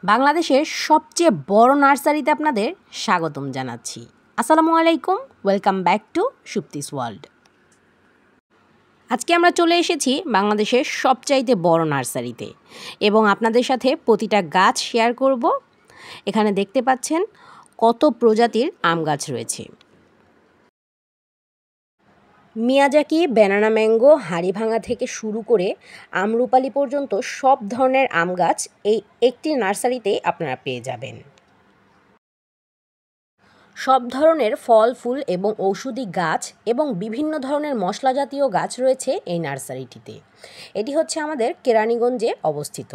বাংলাদেশের সবচেয়ে বড় নার্সারিতে আপনাদের স্বাগতম জানাচ্ছি। আসসালামু আলাইকুম, welcome back to Supti's world. আজকে আমরা চলে এসেছি বাংলাদেশের সবচাইতে বড় নার্সারিতে এবং আপনাদের সাথে প্রতিটা গাছ শেয়ার করব। এখানে দেখতে পাচ্ছেন কত প্রজাতির আম গাছ রয়েছে। মিয়াজাকি, ব্যানানা ম্যাঙ্গো, হাড়িভাঙা থেকে শুরু করে আমরুপালি পর্যন্ত সব ধরনের আম গাছ এই একটি নার্সারিতে আপনারা পেয়ে যাবেন। সব ধরনের ফল, ফুল এবং ঔষধি গাছ এবং বিভিন্ন ধরনের মশলা জাতীয় গাছ রয়েছে এই নার্সারিটিতে। এটি হচ্ছে আমাদের কেরানীগঞ্জে অবস্থিত।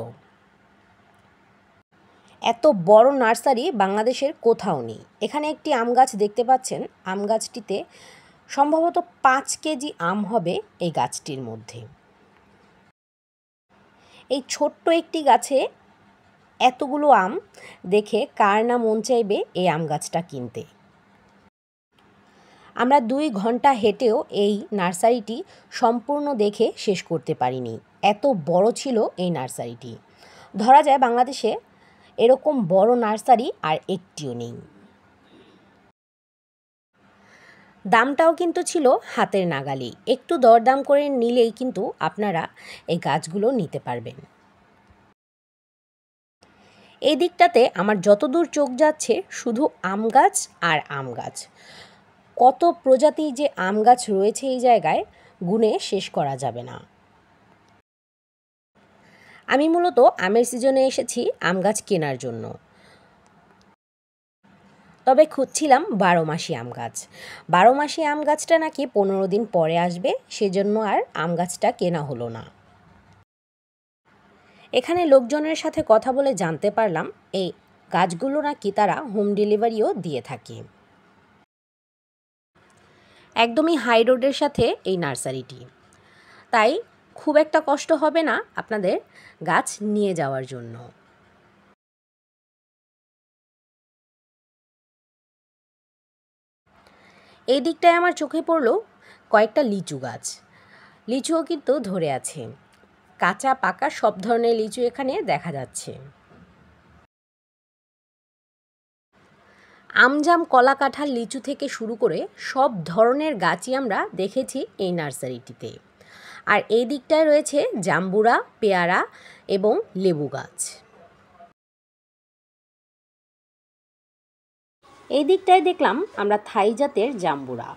এত বড় নার্সারি বাংলাদেশের কোথাও নেই। এখানে একটি আম গাছ দেখতে পাচ্ছেন। আম গাছটিতে সম্ভবত 5 কেজি আম হবে এই গাছটির মধ্যে। এই ছোট্ট একটি গাছে এতগুলো আম দেখে কার না মন চাইবে এই আম গাছটা কিনতে। আমরা 2 ঘন্টা হেঁটেও এই নার্সারিটি সম্পূর্ণ দেখে শেষ করতে পারিনি, এত বড় ছিল এই নার্সারিটি। ধরা যায় বাংলাদেশে এরকম বড় নার্সারি আর একটিও নেই। দামটাও কিন্তু ছিল হাতের নাগালি। একটু দরদাম করে নিলেই কিন্তু আপনারা এই গাছগুলো নিতে পারবেন। এই দিকটাতে আমার যতদূর চোখ যাচ্ছে শুধু আম গাছ আর আম গাছ। কত প্রজাতির যে আম গাছ রয়েছে এই জায়গায় গুণে শেষ করা যাবে না। আমি মূলত আমের সিজনে এসেছি আম গাছ কেনার জন্য, তবে খুঁজছিলাম 12 মাসি আম গাছ। 12 মাসি আম গাছটা নাকি 15 দিন পরে আসবে, সেজন্য আর আম গাছটা কেনা হলো না। এখানে লোকজনের সাথে কথা বলে জানতে পারলাম এই গাছগুলো নাকি তারা হোম ডেলিভারিও দিয়ে থাকে। একদমই হাই রোডের সাথে এই নার্সারিটি, তাই খুব একটা কষ্ট হবে না আপনাদের গাছ নিয়ে যাওয়ার জন্য। এই দিকটায় আমার চোখে পড়ল কয়েকটা লিচু গাছ। লিচুও কিন্তু ধরে আছে, কাঁচা পাকা সব ধরনের লিচু এখানে দেখা যাচ্ছে। আমজাম, কলা, কাঁঠাল, লিচু থেকে শুরু করে সব ধরনের গাছই আমরা দেখেছি এই নার্সারিটিতে। আর এই দিকটায় রয়েছে জাম্বুরা, পেয়ারা এবং লেবু গাছ। এই দিকটায় দেখলাম আমরা থাই জাতের জাম্বুরা।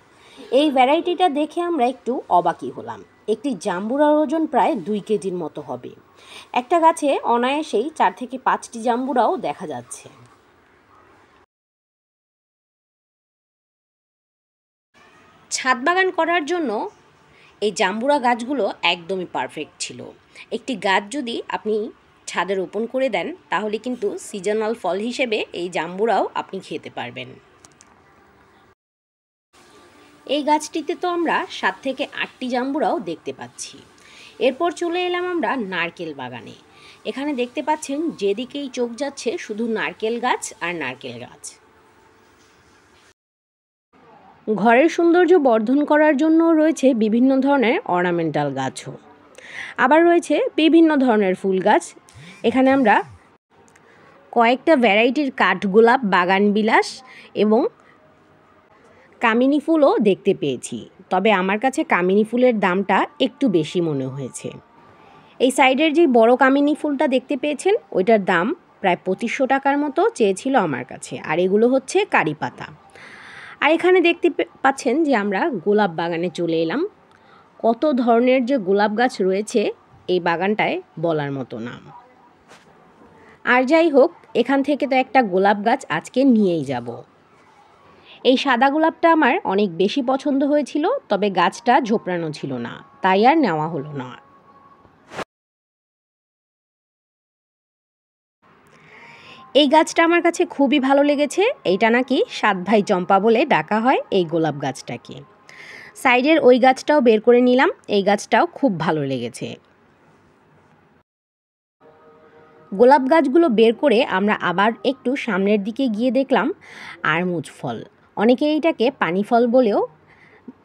এই ভ্যারাইটিটা দেখে আমরা একটু অবাকই হলাম। একটি জাম্বুরার ওজন প্রায় 2 কেজির মতো হবে। একটা গাছে অনায়াসেই 4 থেকে 5টি জাম্বুরাও দেখা যাচ্ছে। ছাদ বাগান করার জন্য এই জাম্বুরা গাছগুলো একদমই পারফেক্ট ছিল। একটি গাছ যদি আপনি ছাদে রোপণ করে দেন তাহলে কিন্তু সিজনাল ফল হিসেবে এই জাম্বুরাও আপনি খেতে পারবেন। এই গাছটিতে তো আমরা 7 থেকে 8টি জাম্বুরাও দেখতে পাচ্ছি। এরপর চলে এলাম আমরা নারকেল বাগানে। এখানে দেখতে পাচ্ছেন যেদিকেই চোখ যাচ্ছে শুধু নারকেল গাছ আর নারকেল গাছ। ঘরের সৌন্দর্য বর্ধন করার জন্য রয়েছে বিভিন্ন ধরনের অর্নামেন্টাল গাছও, আবার রয়েছে বিভিন্ন ধরনের ফুল গাছ। এখানে আমরা কয়েকটা ভ্যারাইটির কাঠগোলাপ, বাগানবিলাস এবং কামিনী ফুলও দেখতে পেয়েছি, তবে আমার কাছে কামিনী ফুলের দামটা একটু বেশি মনে হয়েছে। এই সাইডের যে বড় কামিনী ফুলটা দেখতে পেয়েছেন ওইটার দাম প্রায় 2500 টাকার মতো চেয়েছিল আমার কাছে, আর এগুলো হচ্ছে কারি পাতা। আর এখানে দেখতে পাচ্ছেন যে আমরা গোলাপ বাগানে চলে এলাম। কত ধরনের যে গোলাপ গাছ রয়েছে এই বাগানটায় বলার মতো না। আর যাই হোক, এখান থেকে তো একটা গোলাপ গাছ আজকে নিয়েই যাব। এই সাদা গোলাপটা আমার অনেক বেশি পছন্দ হয়েছিল, তবে গাছটা ঝোপড়ানো ছিল না, তাই আর নেওয়া হলো না। এই গাছটা আমার কাছে খুবই ভালো লেগেছে। এইটা নাকি 7 ভাই চম্পা বলে ডাকা হয় এই গোলাপ গাছটাকে। সাইডের ওই গাছটাও বের করে নিলাম, এই গাছটাও খুব ভালো লেগেছে। গোলাপ গাছগুলো বের করে আমরা আবার একটু সামনের দিকে গিয়ে দেখলাম আরমুজ ফল। অনেকে এইটাকে পানি ফল বলেও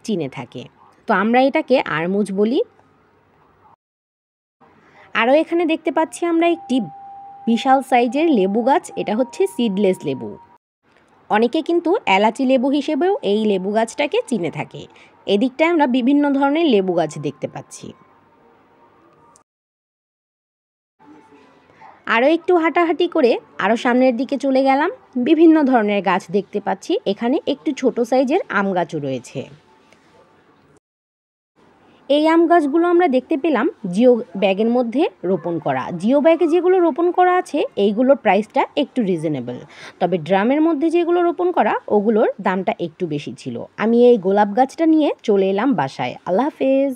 চিনে থাকে, তো আমরা এটাকে আরমুজ বলি। আরও এখানে দেখতে পাচ্ছি আমরা একটি বিশাল সাইজের লেবু গাছ, এটা হচ্ছে সিডলেস লেবু। অনেকে কিন্তু এলাচি লেবু হিসেবেও এই লেবু গাছটাকে চিনে থাকে। এদিকটায় আমরা বিভিন্ন ধরনের লেবু গাছ দেখতে পাচ্ছি। আরও একটু হাঁটাহাঁটি করে আরও সামনের দিকে চলে গেলাম। বিভিন্ন ধরনের গাছ দেখতে পাচ্ছি। এখানে একটু ছোট সাইজের আম গাছও রয়েছে। এই আম গাছগুলো আমরা দেখতে পেলাম জিও ব্যাগের মধ্যে রোপণ করা। জিও ব্যাগে যেগুলো রোপণ করা আছে এইগুলোর প্রাইসটা একটু রিজনেবল, তবে ড্রামের মধ্যে যেগুলো রোপণ করা ওগুলোর দামটা একটু বেশি ছিল। আমি এই গোলাপ গাছটা নিয়ে চলে এলাম বাসায়। আল্লাহ হাফেজ।